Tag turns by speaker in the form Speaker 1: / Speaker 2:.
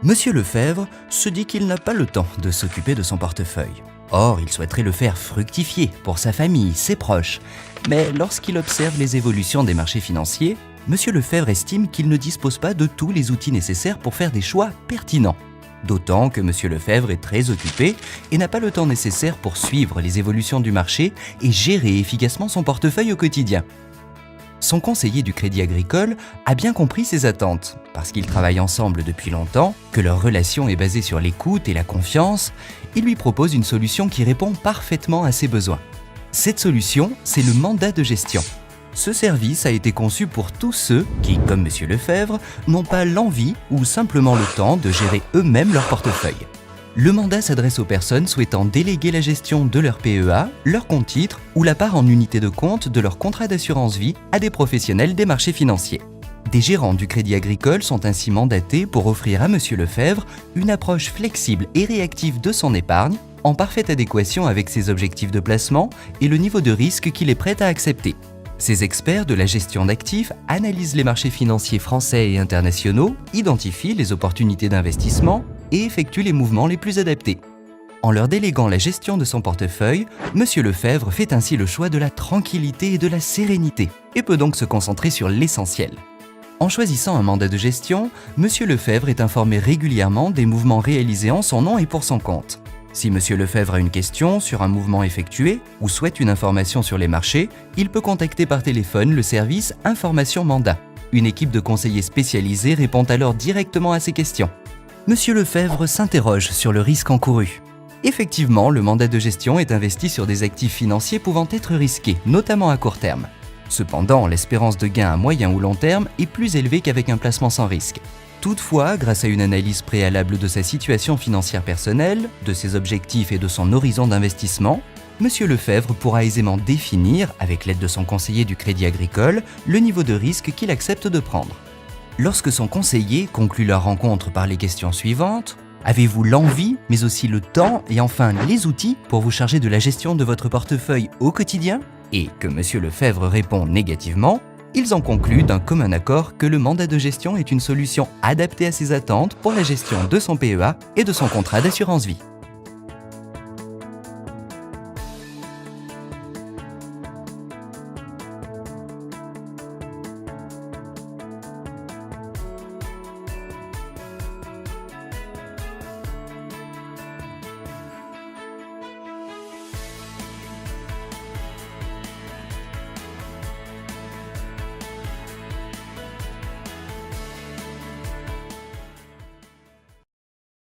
Speaker 1: Monsieur Lefebvre se dit qu'il n'a pas le temps de s'occuper de son portefeuille. Or, il souhaiterait le faire fructifier pour sa famille, ses proches. Mais lorsqu'il observe les évolutions des marchés financiers, Monsieur Lefebvre estime qu'il ne dispose pas de tous les outils nécessaires pour faire des choix pertinents. D'autant que Monsieur Lefebvre est très occupé et n'a pas le temps nécessaire pour suivre les évolutions du marché et gérer efficacement son portefeuille au quotidien. Son conseiller du Crédit Agricole a bien compris ses attentes, parce qu'ils travaillent ensemble depuis longtemps, que leur relation est basée sur l'écoute et la confiance. Il lui propose une solution qui répond parfaitement à ses besoins. Cette solution, c'est le mandat de gestion. Ce service a été conçu pour tous ceux qui, comme Monsieur Lefebvre, n'ont pas l'envie ou simplement le temps de gérer eux-mêmes leur portefeuille. Le mandat s'adresse aux personnes souhaitant déléguer la gestion de leur PEA, leur compte titre ou la part en unité de compte de leur contrat d'assurance vie à des professionnels des marchés financiers. Des gérants du Crédit Agricole sont ainsi mandatés pour offrir à Monsieur Lefebvre une approche flexible et réactive de son épargne, en parfaite adéquation avec ses objectifs de placement et le niveau de risque qu'il est prêt à accepter. Ces experts de la gestion d'actifs analysent les marchés financiers français et internationaux, identifient les opportunités d'investissement et effectuent les mouvements les plus adaptés. En leur déléguant la gestion de son portefeuille, Monsieur Lefebvre fait ainsi le choix de la tranquillité et de la sérénité et peut donc se concentrer sur l'essentiel. En choisissant un mandat de gestion, Monsieur Lefebvre est informé régulièrement des mouvements réalisés en son nom et pour son compte. Si Monsieur Lefebvre a une question sur un mouvement effectué ou souhaite une information sur les marchés, il peut contacter par téléphone le service Information Mandat. Une équipe de conseillers spécialisés répond alors directement à ces questions. Monsieur Lefebvre s'interroge sur le risque encouru. Effectivement, le mandat de gestion est investi sur des actifs financiers pouvant être risqués, notamment à court terme. Cependant, l'espérance de gain à moyen ou long terme est plus élevée qu'avec un placement sans risque. Toutefois, grâce à une analyse préalable de sa situation financière personnelle, de ses objectifs et de son horizon d'investissement, Monsieur Lefebvre pourra aisément définir, avec l'aide de son conseiller du Crédit Agricole, le niveau de risque qu'il accepte de prendre. Lorsque son conseiller conclut leur rencontre par les questions suivantes, avez-vous l'envie, mais aussi le temps et enfin les outils pour vous charger de la gestion de votre portefeuille au quotidien? Et que Monsieur Lefebvre répond négativement, ils en concluent d'un commun accord que le mandat de gestion est une solution adaptée à ses attentes pour la gestion de son PEA et de son contrat d'assurance vie.